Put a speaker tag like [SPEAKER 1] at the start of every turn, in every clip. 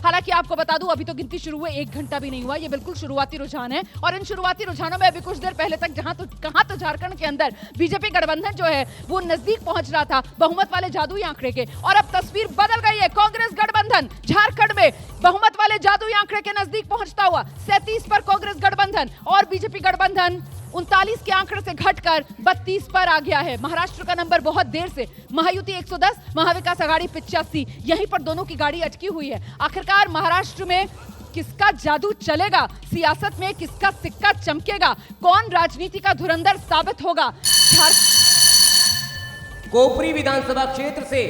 [SPEAKER 1] हालांकि आपको बता दूं अभी तो गिनती शुरू हुए 1 घंटा भी नहीं हुआ, ये बिल्कुल शुरुआती रुझान है और इन शुरुआती रुझानों में अभी कुछ देर पहले तक कहां तो झारखंड के अंदर बीजेपी गठबंधन जो है वो नजदीक पहुंच रहा था बहुमत वाले जादुई आंकड़े के, और अब तस्वीर बदल गई है। कांग्रेस गठबंधन झारखंड में बहुमत वाले जादुई आंकड़े के नजदीक पहुंचता हुआ 37 पर कांग्रेस गठबंधन और बीजेपी गठबंधन 39 के आंकड़े से घटकर 32 पर आ गया है। महाराष्ट्र का नंबर बहुत देर से महायुति 110, महाविकास आघाड़ी 85, यहीं पर दोनों की गाड़ी अटकी हुई है। आखिरकार महाराष्ट्र में किसका जादू चलेगा, सियासत में किसका सिक्का चमकेगा, कौन राजनीति का धुरंधर साबित होगा?
[SPEAKER 2] कोपरी विधानसभा क्षेत्र से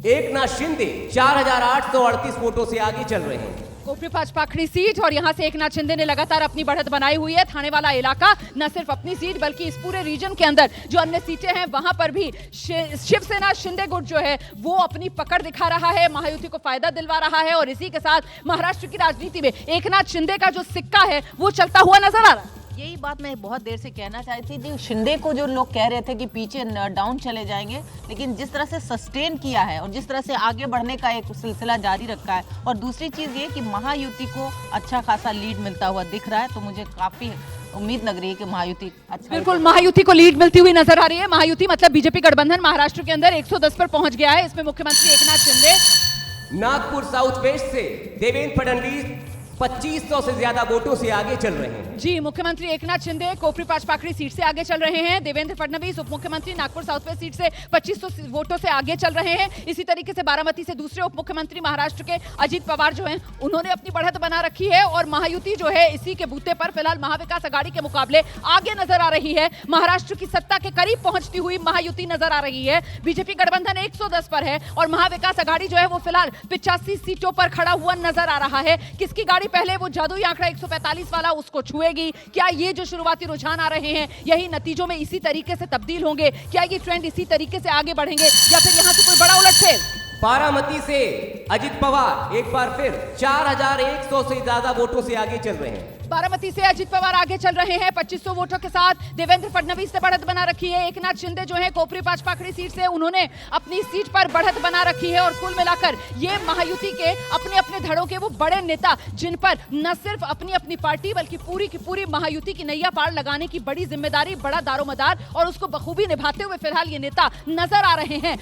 [SPEAKER 2] एकनाथ शिंदे 4838 वोटों से आगे चल रहे हैं।
[SPEAKER 1] कोपरी पाचपाखड़ी सीट और यहां से एकनाथ शिंदे ने लगातार अपनी बढ़त बनाई हुई है। थाने वाला इलाका न सिर्फ अपनी सीट बल्कि इस पूरे रीजन के अंदर जो अन्य सीटें हैं वहां पर भी शिवसेना शिंदे गुट जो है वो अपनी पकड़ दिखा रहा है, महायुति को फायदा दिलवा रहा है और इसी के साथ महाराष्ट्र की राजनीति में एकनाथ शिंदे का जो सिक्का है वो चलता हुआ नजर आ रहा है।
[SPEAKER 3] यही बात मैं बहुत देर से कहना चाहती थी। शिंदे को जो लोग कह रहे थे कि पीछे डाउन चले जाएंगे, लेकिन जिस तरह से सस्टेन किया है और जिस तरह से आगे बढ़ने का एक सिलसिला जारी रखा है, और दूसरी चीज ये कि महायुति को अच्छा खासा लीड मिलता हुआ दिख रहा है, तो मुझे काफी उम्मीद लग रही है कि महायुति अच्छा,
[SPEAKER 1] बिल्कुल महायुति को लीड मिलती हुई नजर आ रही है। महायुति मतलब बीजेपी गठबंधन महाराष्ट्र के अंदर 110 पर पहुंच गया है। इसमें मुख्यमंत्री एकनाथ शिंदे
[SPEAKER 2] नागपुर साउथ वेस्ट से देवेंद्र फडणवीस 2500 से ज्यादा वोटों से आगे चल रहे हैं।
[SPEAKER 1] जी, मुख्यमंत्री एकनाथ शिंदे कोपरी पाचपाखड़ी सीट से आगे चल रहे हैं। देवेंद्र फडणवीस उप मुख्यमंत्री नागपुर साउथ वेस्ट सीट से 2500 वोटों से आगे चल रहे हैं। इसी तरीके से बारामती से दूसरे उप मुख्यमंत्री महाराष्ट्र के अजित पवार जो हैं उन्होंने अपनी बढ़त बना रखी है और महायुति जो है इसी के बूते पर फिलहाल महाविकास आघाड़ी के मुकाबले आगे नजर आ रही है। महाराष्ट्र की सत्ता के करीब पहुंचती हुई महायुति नजर आ रही है। बीजेपी गठबंधन 110 पर है और महाविकास आघाड़ी जो है वो फिलहाल 85 सीटों पर खड़ा हुआ नजर आ रहा है। किसकी गाड़ी पहले वो जादुई आंकड़ा 145 वाला उसको छुएगी? क्या ये जो शुरुआती रुझान आ रहे हैं यही नतीजों में इसी तरीके से तब्दील होंगे? क्या ये ट्रेंड इसी तरीके से आगे बढ़ेंगे या फिर यहाँ से कोई बड़ा उलटफेर?
[SPEAKER 2] बारामती से अजित पवार एक बार फिर 4100 से ज्यादा वोटों से आगे चल रहे हैं।
[SPEAKER 1] बारामती से अजित पवार आगे चल रहे हैं 2500 वोटों के साथ। देवेंद्र फडणवीस ने बढ़त बना रखी है। एकनाथ शिंदे जो है कोपरी पाचपाखड़ी सीट से उन्होंने अपनी सीट पर बढ़त बना रखी है और कुल मिलाकर ये महायुति के अपने अपने धड़ों के वो बड़े नेता जिन पर न सिर्फ अपनी अपनी पार्टी बल्कि पूरी की पूरी महायुति की नैया पार लगाने की बड़ी जिम्मेदारी, बड़ा दारोमदार और उसको बखूबी निभाते हुए फिलहाल ये नेता नजर आ रहे हैं।